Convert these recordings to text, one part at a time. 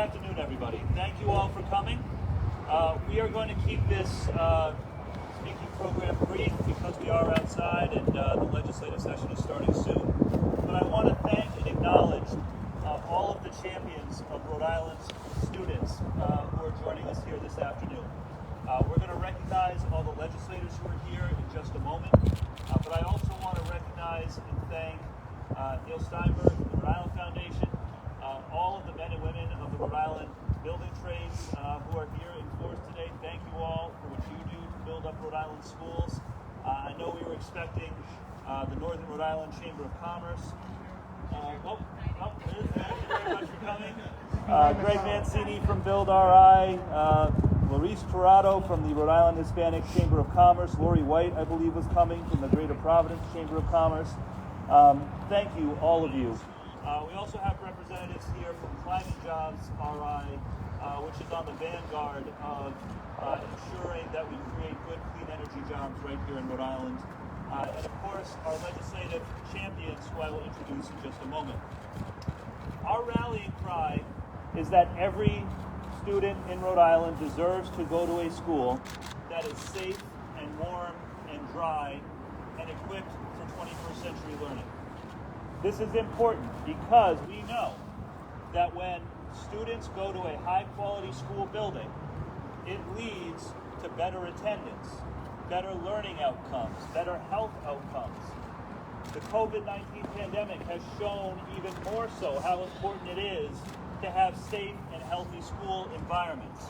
afternoon, everybody. Thank you all for coming. We are going to keep this speaking program brief because we are outside and the legislative session is starting soon. But I want to thank and acknowledge all of the champions of Rhode Island's students who are joining us here this afternoon. We're going to recognize all the legislators who are here in just a moment. But I also want to recognize and thank Neil Steinberg, the Rhode Island Foundation, all of the men and women of the Rhode Island building trades who are here in force today. Thank you all for what you do to build up Rhode Island schools. I know we were expecting the Northern Rhode Island Chamber of Commerce. Thank you very much for coming. Greg Mancini from Build RI, Maurice Corrado from the Rhode Island Hispanic Chamber of Commerce, Lori White, I believe, was coming from the Greater Providence Chamber of Commerce. Thank you, all of you. We also have representatives here from Climate Jobs RI, which is on the vanguard of ensuring that we create good, clean energy jobs right here in Rhode Island. And of course, our legislative champions, who I will introduce in just a moment. Our rallying cry is that every student in Rhode Island deserves to go to a school that is safe and warm and dry and equipped for 21st century learning. This is important because we know that when students go to a high-quality school building, it leads to better attendance, better learning outcomes, better health outcomes. The COVID-19 pandemic has shown even more so how important it is to have safe and healthy school environments.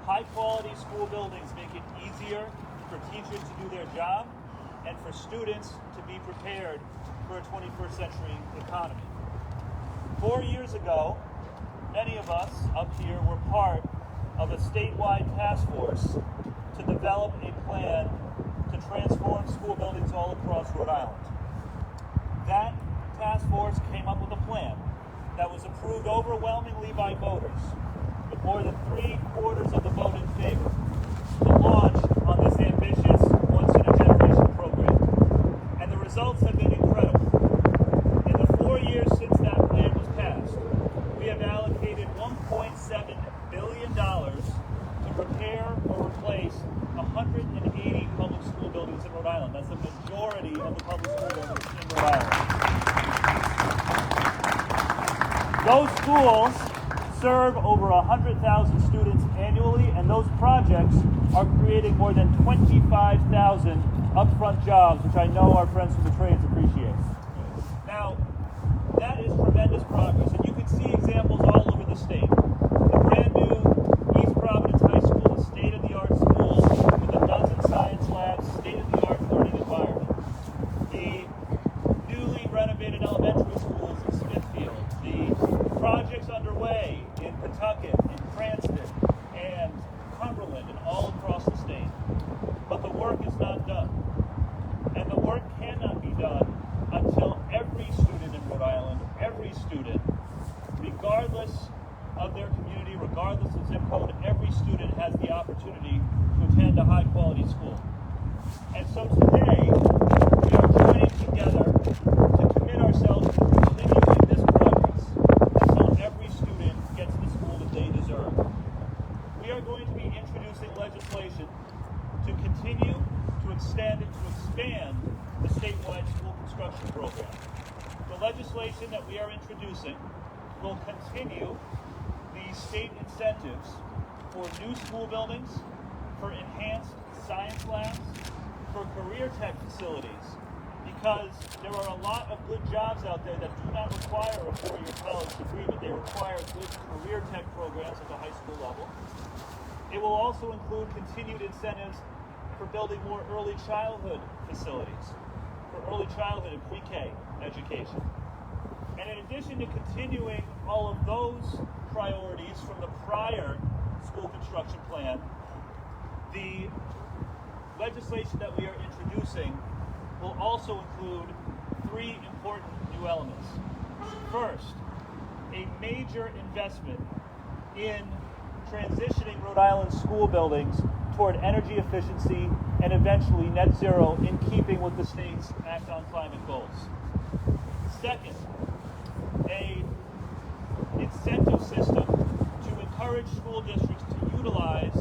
High-quality school buildings make it easier for teachers to do their job and for students to be prepared for a 21st century economy. 4 years ago, many of us up here were part of a statewide task force to develop a plan to transform school buildings all across Rhode Island. That task force came up with a plan that was approved overwhelmingly by voters, with more than 3/4 of the vote in favor, to launch on this ambitious once-in-a-generation program. And the results have been incredible. In the 4 years since that plan was passed, we have allocated $1.7 billion to repair or replace 180 public school buildings in Rhode Island. That's the majority of the public school buildings in Rhode Island. Those schools serve over 100,000 students annually, and those projects are creating more than 25,000 upfront jobs, which I know our friends from the trades appreciate. Now, that is tremendous progress, and you can see examples all over the state. The brand new East Providence High School, a state-of-the-art school with a dozen science labs, state-of-the-art learning environment. The newly renovated elementary schools in Smithfield, the projects underway in Pawtucket, in Cranston, and Cumberland, and all across the state. But the work is not done. And the work cannot be done until every student in Rhode Island, every student, regardless of their community, regardless of zip code, every student has the opportunity to attend a high-quality school. And so today, we are joining together to commit ourselves to continuing this progress until every student gets the school that they deserve. We are going to be introducing legislation to continue to extend and to expand the statewide school construction program. The legislation that we are introducing will continue the state incentives for new school buildings, for enhanced science labs, for career tech facilities, because there are a lot of good jobs out there that do not require a four-year college degree, but they require good career tech programs at the high school level. It will also include continued incentives for building more early childhood facilities, for early childhood and pre-K education. And in addition to continuing all of those priorities from the prior school construction plan, the legislation that we are introducing will also include 3 important new elements. First, a major investment in transitioning Rhode Island school buildings toward energy efficiency and eventually net zero in keeping with the state's Act on Climate goals. Second, a incentive system to encourage school districts to utilize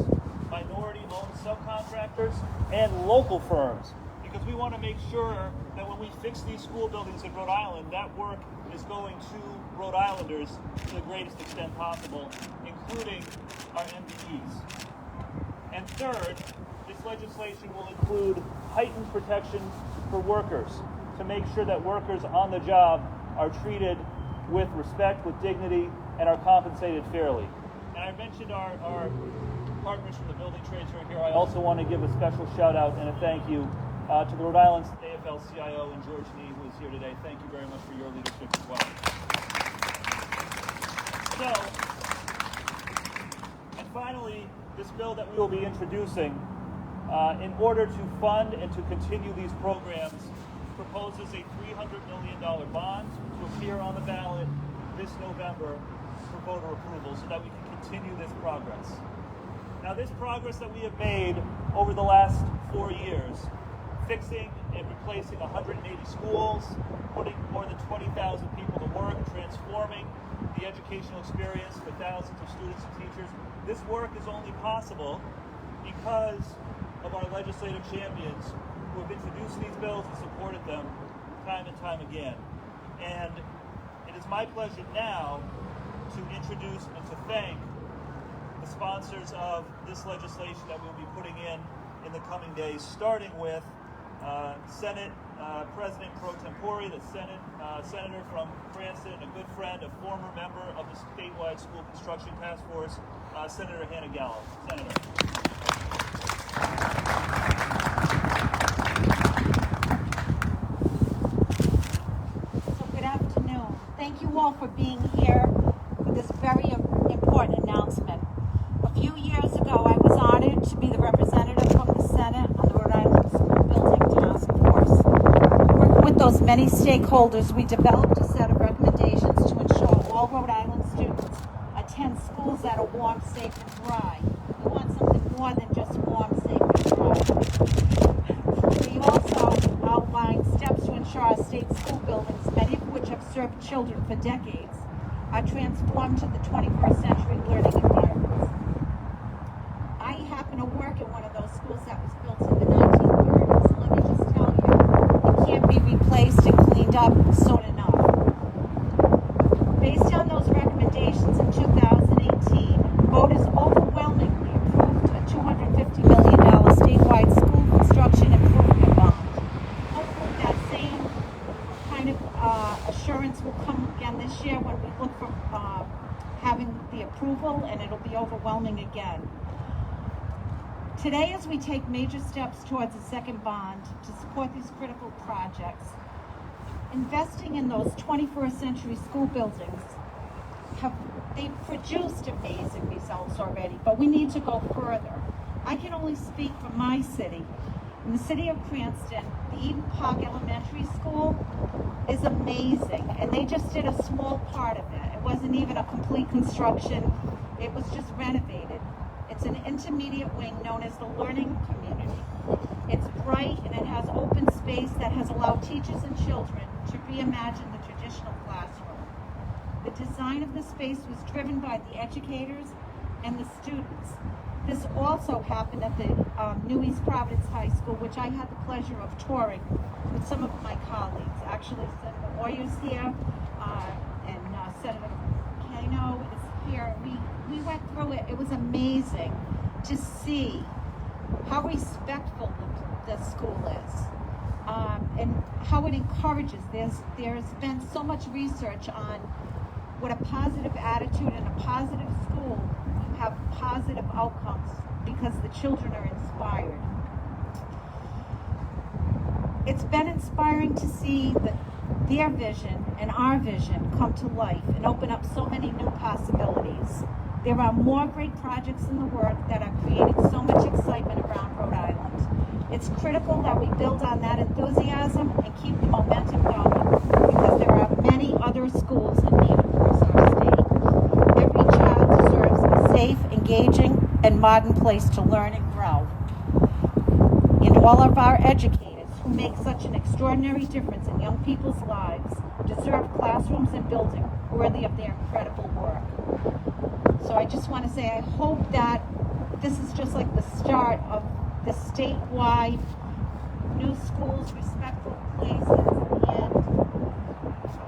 minority-owned subcontractors and local firms, because we want to make sure that when we fix these school buildings in Rhode Island, that work is going to Rhode Islanders to the greatest extent possible, including our MDEs. And third, this legislation will include heightened protections for workers to make sure that workers on the job are treated with respect, with dignity, and are compensated fairly. And I mentioned our partners from the building trades who are here. I also want to give a special shout out and a thank you to the Rhode Island AFL-CIO and George Nee, who is here today. Thank you very much for your leadership as well. So, and finally, this bill that we will be introducing, in order to fund and to continue these programs, proposes a $300 million bond to appear on the ballot this November for voter approval so that we can continue this progress. Now, this progress that we have made over the last 4 years, fixing and replacing 180 schools, putting more than 20,000 people to work, transforming the educational experience for thousands of students and teachers, this work is only possible because of our legislative champions who have introduced these bills and supported them time and time again. And it is my pleasure now to introduce and to thank the sponsors of this legislation that we'll be putting in the coming days, starting with Senate President Pro Tempore, the Senator from Cranston, a good friend, a former member of the Statewide School Construction Task Force, Senator Hannah Gallo. Senator. So good afternoon. Thank you all for being here for this very important announcement. A few years ago, I was honored to be the representative from the Senate on the Rhode Island School Building Task Force. Working with those many stakeholders, we developed a set of recommendations to ensure all Rhode Island students attend schools that are warm, safe, and dry. We want something more than just warm, safe, and dry. We also outlined steps to ensure our state school buildings, many of which have served children for decades, are transformed to the 21st century learning environments. I happen to work in one of those schools that was built in the 1930s. Let me just tell you, it can't be replaced and cleaned up soon enough. Based on those recommendations in 2018, voters overwhelmingly approved a $250 million statewide school construction improvement bond. Hopefully that same kind of assurance will come again this year when we look for having the approval, and it'll be overwhelming again. Today, as we take major steps towards a second bond to support these critical projects, investing in those 21st century school buildings, they've produced amazing results already, but we need to go further. I can only speak for my city. In the city of Cranston, the Eden Park Elementary School is amazing, and they just did a small part of it. It wasn't even a complete construction. It was just renovated. It's an intermediate wing known as the Learning Community. It's bright, and it has open space that has allowed teachers and children to reimagine the traditional classroom. The design of the space was driven by the educators and the students. This also happened at the New East Providence High School, which I had the pleasure of touring with some of my colleagues. Actually, Senator Moyer's here, and Senator Kano is here. We went through it. It was amazing to see how respectful the school is, and how it encourages. There's been so much research on what a positive attitude and a positive school have positive outcomes because the children are inspired. It's been inspiring to see their vision and our vision come to life and open up so many new possibilities. There are more great projects in the work that are creating so much excitement around Rhode Island. It's critical that we build on that enthusiasm and keep the momentum going, because there are many other schools in need across our state. Every child deserves a safe, engaging, and modern place to learn and grow. And all of our educators who make such an extraordinary difference in young people's lives deserve classrooms and buildings worthy of their incredible work. So I just want to say I hope that this is just like the start of the statewide new schools, respectful places, and I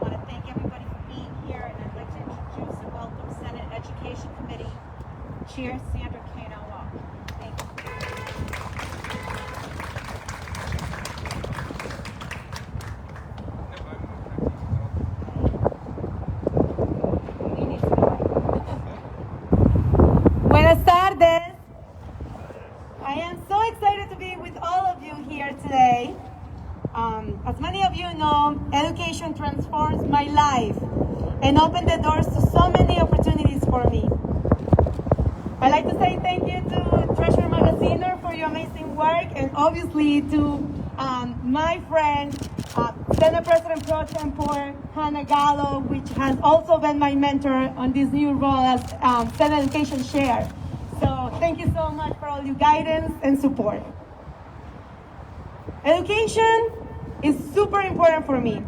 want to thank everybody for being here, and I'd like to introduce and welcome Senate Education Committee Chair Sandra Kano. Thank you. Buenas tardes. I am so excited to be with all of you here today. As many of you know, education transforms my life and opened the doors to so many opportunities for me. I'd like to say thank you to Treasurer Magaziner for your amazing work, and obviously to my friend, Senate President Pro Tempore Hannah Gallo, which has also been my mentor on this new role as Senate Education Chair. So thank you so much for all your guidance and support. Education is super important for me.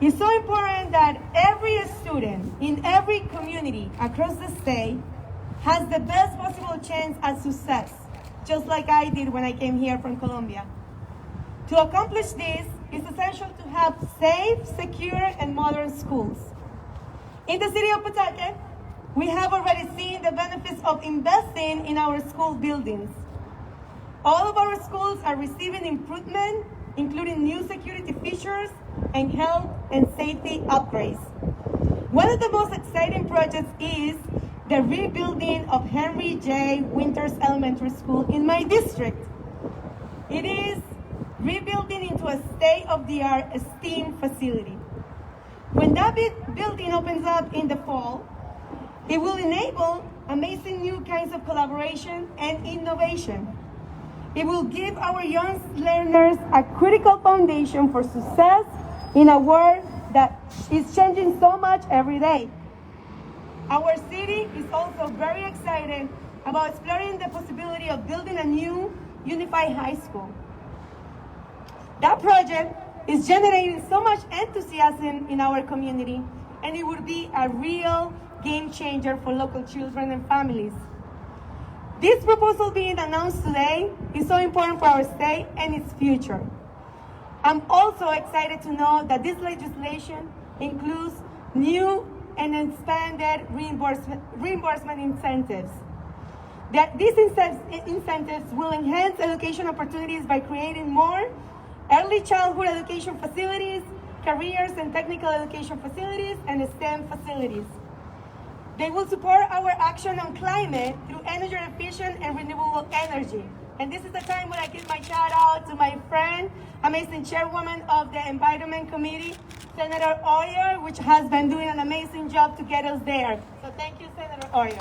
It's so important that every student in every community across the state has the best possible chance at success, just like I did when I came here from Colombia. To accomplish this, it's essential to have safe, secure, and modern schools. In the city of Pawtucket, we have already seen the benefits of investing in our school buildings. All of our schools are receiving improvement, including new security features and health and safety upgrades. One of the most exciting projects is the rebuilding of Henry J. Winters Elementary School in my district. It is rebuilding into a state-of-the-art STEAM facility. When that building opens up in the fall, it will enable amazing new kinds of collaboration and innovation. It will give our young learners a critical foundation for success in a world that is changing so much every day. Our city is also very excited about exploring the possibility of building a new unified high school. That project is generating so much enthusiasm in our community, and it would be a real game changer for local children and families. This proposal being announced today is so important for our state and its future. I'm also excited to know that this legislation includes new and expanded reimbursement incentives. These incentives will enhance education opportunities by creating more early childhood education facilities, careers and technical education facilities, and STEM facilities. They will support our action on climate through energy efficient and renewable energy. And this is the time when I give my shout out to my friend, amazing chairwoman of the Environment Committee, Senator Oyer, which has been doing an amazing job to get us there. So thank you, Senator Oyer.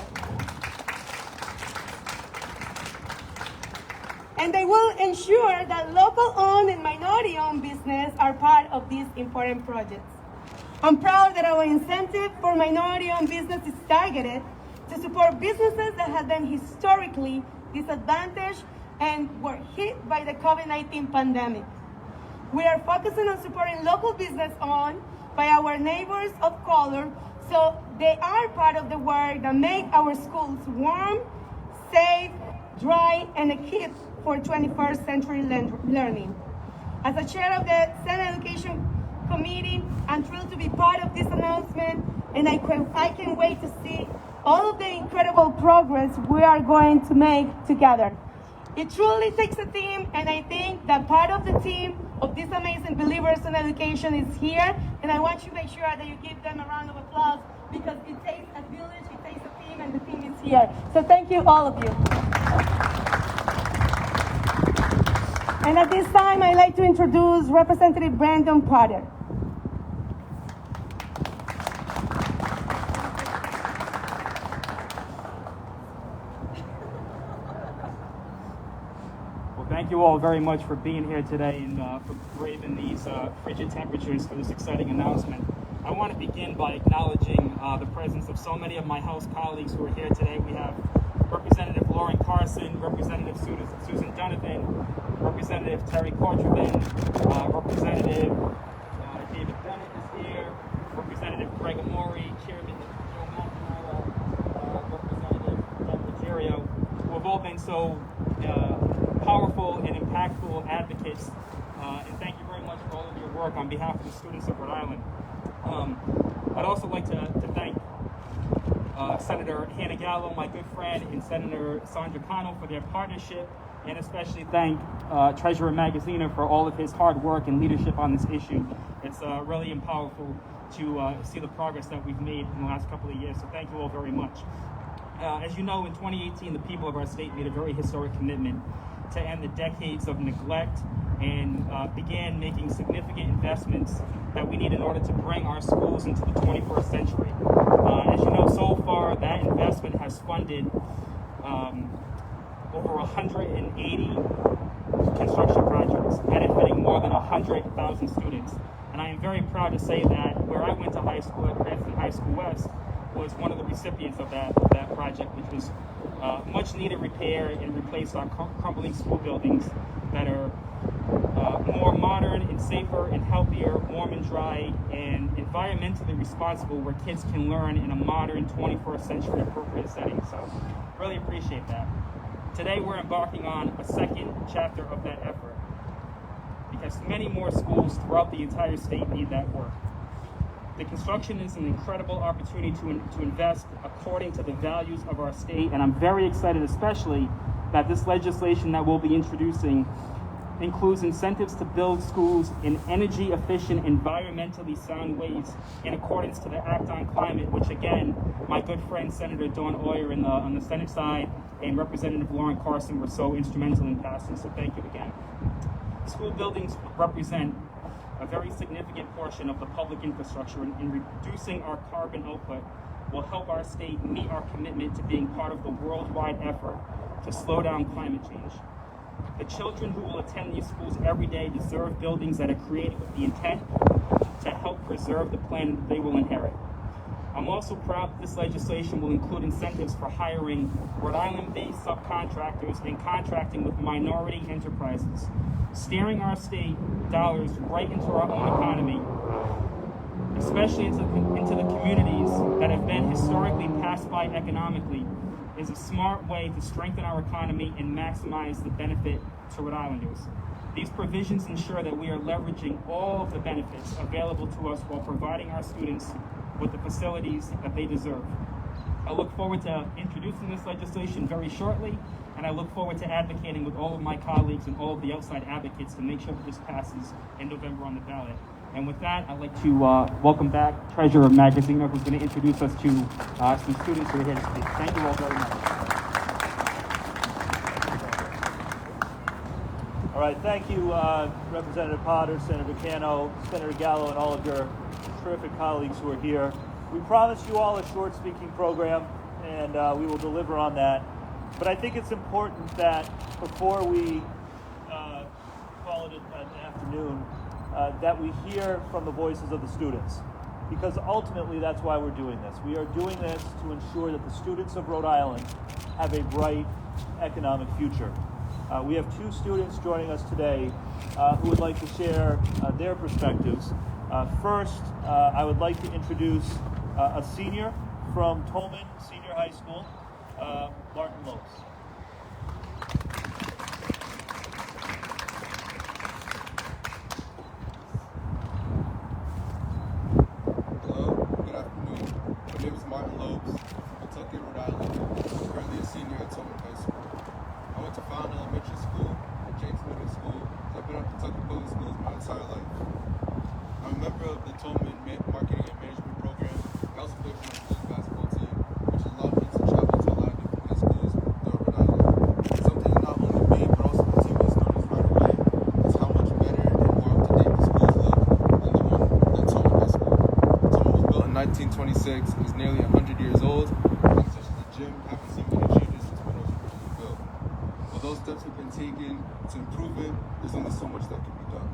And they will ensure that local-owned and minority-owned business are part of these important projects. I'm proud that our incentive for minority-owned business is targeted to support businesses that have been historically disadvantaged and were hit by the COVID-19 pandemic. We are focusing on supporting local business owned by our neighbors of color, so they are part of the work that make our schools warm, safe, dry, and equipped for 21st century learning. As a chair of the Senate Education Committee, I'm thrilled to be part of this announcement, and I can't wait to see all of the incredible progress we are going to make together. It truly takes a team, and I think that part of the team of these amazing believers in education is here, and I want you to make sure that you give them a round of applause, because it takes a village, it takes a team, and the team is here. So thank you, all of you. And at this time, I'd like to introduce Representative Brandon Potter. Thank you all very much for being here today and for braving these frigid temperatures for this exciting announcement. I want to begin by acknowledging the presence of so many of my House colleagues who are here today. We have Representative Lauren Carson, Representative Susan Donovan, Representative Terry Cortravin, Representative David Bennett is here, Representative Greg Amori, Chairman Joe McNamara, been so powerful and impactful advocates, and thank you very much for all of your work on behalf of the students of Rhode Island. I'd also like to thank Senator Hannah Gallo, my good friend, and Senator Sandra Connell for their partnership, and especially thank Treasurer Magaziner for all of his hard work and leadership on this issue. It's really powerful to see the progress that we've made in the last couple of years, so thank you all very much. As you know, in 2018, the people of our state made a very historic commitment to end the decades of neglect and began making significant investments that we need in order to bring our schools into the 21st century. As you know, so far, that investment has funded over 180 construction projects, benefiting more than 100,000 students. And I am very proud to say that where I went to high school at Cranston High School West was one of the recipients of that project, which was much needed repair and replace our crumbling school buildings that are more modern and safer and healthier, warm and dry, and environmentally responsible, where kids can learn in a modern 21st century appropriate setting. So really appreciate that. Today we're embarking on a second chapter of that effort, because many more schools throughout the entire state need that work. The construction is an incredible opportunity to invest according to the values of our state, and I'm very excited especially that this legislation that we'll be introducing includes incentives to build schools in energy efficient, environmentally sound ways in accordance to the Act on Climate, which again, my good friend Senator Dawn Oyer on the Senate side and Representative Lauren Carson were so instrumental in passing, so thank you again. School buildings represent a very significant portion of the public infrastructure, and in reducing our carbon output will help our state meet our commitment to being part of the worldwide effort to slow down climate change. The children who will attend these schools every day deserve buildings that are created with the intent to help preserve the planet that they will inherit. I'm also proud that this legislation will include incentives for hiring Rhode Island-based subcontractors and contracting with minority enterprises, steering our state dollars right into our own economy, especially into the communities that have been historically passed by economically, is a smart way to strengthen our economy and maximize the benefit to Rhode Islanders. These provisions ensure that we are leveraging all of the benefits available to us while providing our students with the facilities that they deserve. I look forward to introducing this legislation very shortly, and I look forward to advocating with all of my colleagues and all of the outside advocates to make sure that this passes in November on the ballot. And with that, I'd like to welcome back Treasurer Magaziner, who's going to introduce us to some students who are here to speak. Thank you all very much. All right, thank you, Representative Potter, Senator Cano, Senator Gallo, and all of your terrific colleagues who are here. We promised you all a short speaking program, and we will deliver on that. But I think it's important that before we call it an afternoon, that we hear from the voices of the students, because ultimately that's why we're doing this. We are doing this to ensure that the students of Rhode Island have a bright economic future. We have two students joining us today who would like to share their perspectives. First, I would like to introduce a senior from Tolman Senior High School, Martin Lopes. Hello, good afternoon. My name is Martin Lopes, Kentucky, Rhode Island. I'm currently a senior at Tolman High School. I went to Fountain Elementary School and James Middle School. I've been at Kentucky Public Schools my entire life. I'm a member of the Tolman Marketing and Management Program. I also play for my school's basketball team, which allowed me to travel to a lot of different high schools throughout Rhode Island. Something that not only me, but also the team has noticed right away is how much better and more up-to-date the schools look than the one at Tolman High School. Tolman was built in 1926 and is nearly 100 years old, and such as the gym haven't seen many changes since when it was originally built. Although steps have been taken to improve it, there's only so much that can be done.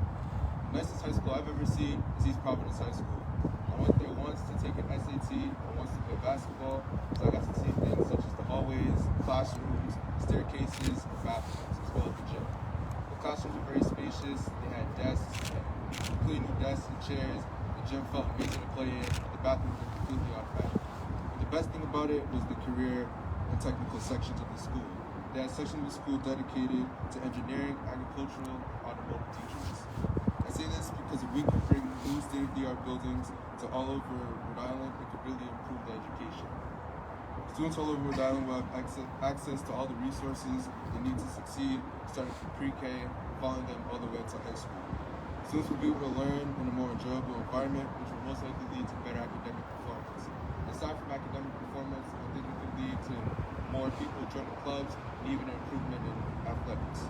The nicest high school I've ever seen is East Providence High School. I went there once to take an SAT and once to play basketball, so I got to see things such as the hallways, classrooms, staircases, and bathrooms, as well as the gym. The classrooms were very spacious, they had desks, completely new desks and chairs, the gym felt amazing to play in, the bathrooms were completely automatic. But the best thing about it was the career and technical sections of the school. They had sections of the school dedicated to engineering, agricultural, automotive teachers. I say this because if we could bring new state-of-the-art buildings to all over Rhode Island, it could really improve the education. Students all over Rhode Island will have access to all the resources they need to succeed, starting from pre-K, following them all the way to high school. Students will be able to learn in a more enjoyable environment, which will most likely lead to better academic performance. Aside from academic performance, I think it could lead to more people joining clubs and even an improvement in athletics.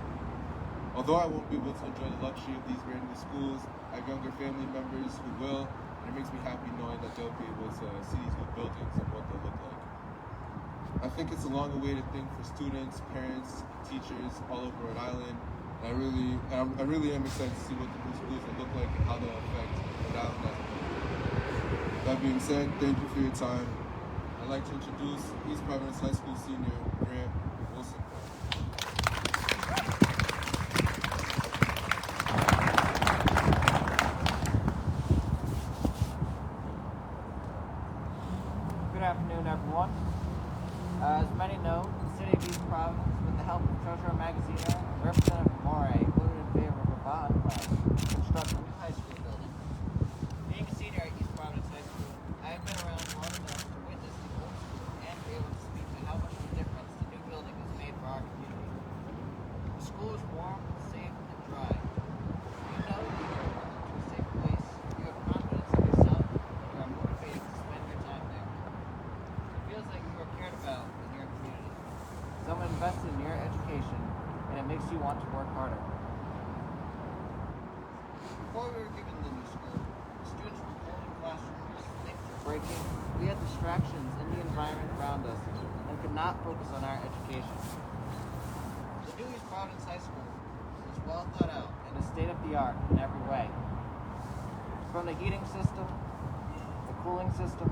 Although I won't be able to enjoy the luxury of these brand new schools, I have younger family members who will, and it makes me happy knowing that they'll be able to see these new buildings and what they'll look like. I think it's a long-awaited thing for students, parents, teachers all over Rhode Island. And I really am excited to see what the new schools will look like and how they'll affect Rhode Island as a whole. That being said, thank you for your time. I'd like to introduce East Providence High School senior Grant Wilson. Good afternoon, everyone. As many know, the City of East Providence, with the help of Treasurer Magaziner and Representative Moray, voted in favor of a bond plan to construct a new high school building. Being a senior at East Providence High School, I have been around long enough to witness the old school and be able to speak to how much of a difference the new building has made for our community. The school is warm, safe, and dry. You know that you are going to a safe place, you have confidence in yourself, and you are motivated to spend your time there. It feels like you are cared about in your community. Someone invested in your education, and it makes you want to work harder. Before we were given the new school, the students were pulled in classrooms, things were breaking, we had distractions in the environment around us, and could not focus on our education. The new East Providence High School is well thought out and is state-of-the-art in every way. From the heating system, the cooling system,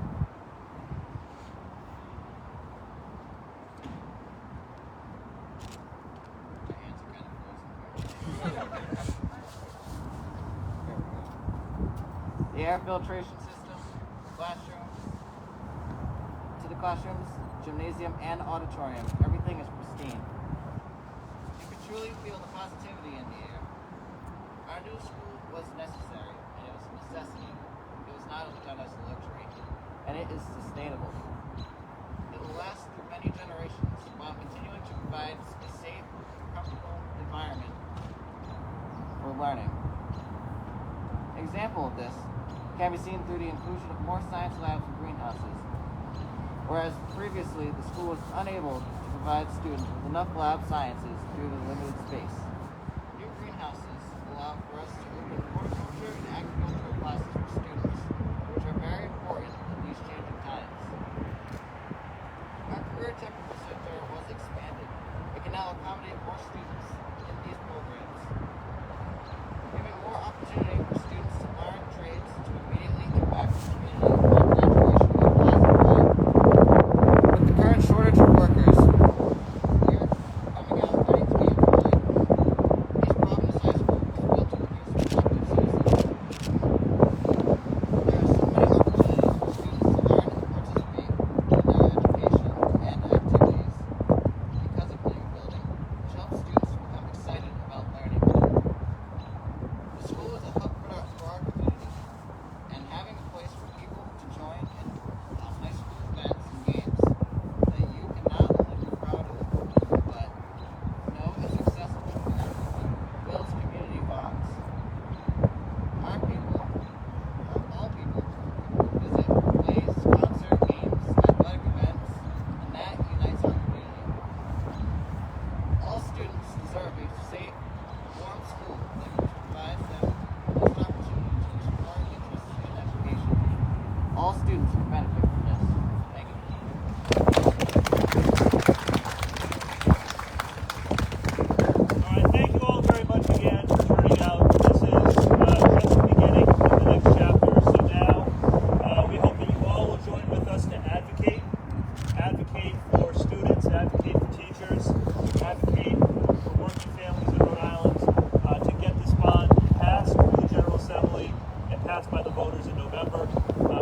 the air filtration system, classrooms, gymnasium, and auditorium. Everything is pristine. You could truly feel the positivity in the air. Our new school was necessary, and it was a necessity. It was not done as a luxury, and it is sustainable. It will last through many generations while continuing to provide a safe, comfortable environment for learning. An example of this can be seen through the inclusion of more science labs and greenhouses, whereas previously the school was unable to provide students with enough lab sciences due to the limited space. New greenhouses allow for us to open horticulture and agricultural classes for students, which are very important in these changing times. Our Career Technical Center was expanded. It can now accommodate more students in these programs, giving more opportunity for students to learn trades to immediately impact the community upon graduation in a positive way. With the current shortage of workers, we are coming out ready to be employed. East Providence High School was built to produce productive citizens. There are so many opportunities for students to learn and participate in their education and activities because of the new building, which helps students become excited about learning. The school is a hub for our community, and having a place for people to join in on high school events and games that you can not only be proud of, but know is accessible to everyone, builds community bonds. Our people, all people, visit, plays, concert, games, athletic events, and that unites our community. All students deserve a safe, warm school that provides them with the opportunity to explore interests in education. All students will benefit from this. Thank you. All right, thank you all very much again for turning out. This is just the beginning of the next chapter. So now we hope that you all will join with us to advocate for students, advocate for teachers, advocate for working families in Rhode Island to get this bond passed through the General Assembly and passed by the voters in November.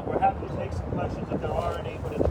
We're happy to take some questions if there are any, but in